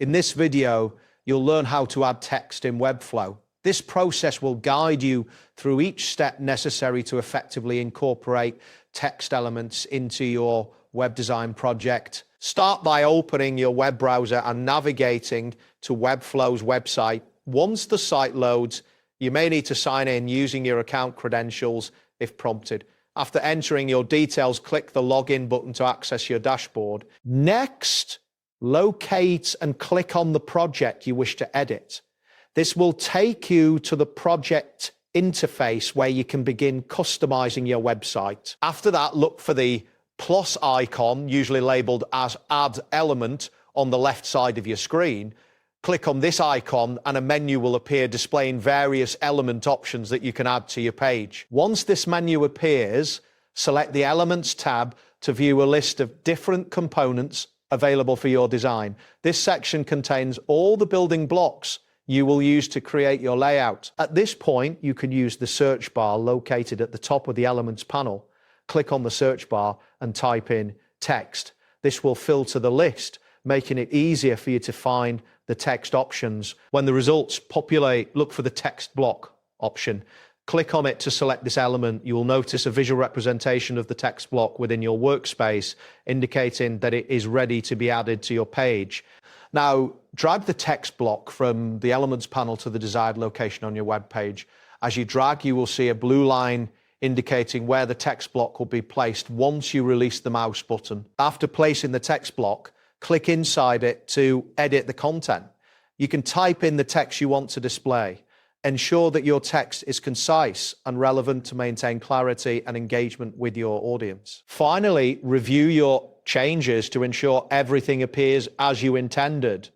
In this video, you'll learn how to add text in Webflow. This process will guide you through each step necessary to effectively incorporate text elements into your web design project. Start by opening your web browser and navigating to Webflow's website. Once the site loads, you may need to sign in using your account credentials if prompted. After entering your details, click the login button to access your dashboard. Next, locate and click on the project you wish to edit. This will take you to the project interface where you can begin customizing your website. After that, look for the plus icon, usually labeled as Add Element, on the left side of your screen. Click on this icon and a menu will appear displaying various element options that you can add to your page. Once this menu appears, select the Elements tab to view a list of different components available for your design. This section contains all the building blocks you will use to create your layout. At this point, you can use the search bar located at the top of the Elements panel. Click on the search bar and type in text. This will filter the list, making it easier for you to find the text options. When the results populate, look for the text block option. Click on it to select this element. You will notice a visual representation of the text block within your workspace, indicating that it is ready to be added to your page. Now, drag the text block from the Elements panel to the desired location on your web page. As you drag, you will see a blue line indicating where the text block will be placed once you release the mouse button. After placing the text block, click inside it to edit the content. You can type in the text you want to display. Ensure that your text is concise and relevant to maintain clarity and engagement with your audience. Finally, review your changes to ensure everything appears as you intended.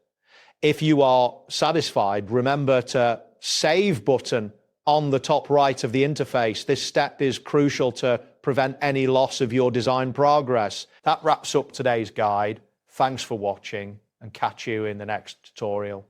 If you are satisfied, remember to Save button on the top right of the interface. This step is crucial to prevent any loss of your design progress. That wraps up today's guide. Thanks for watching and catch you in the next tutorial.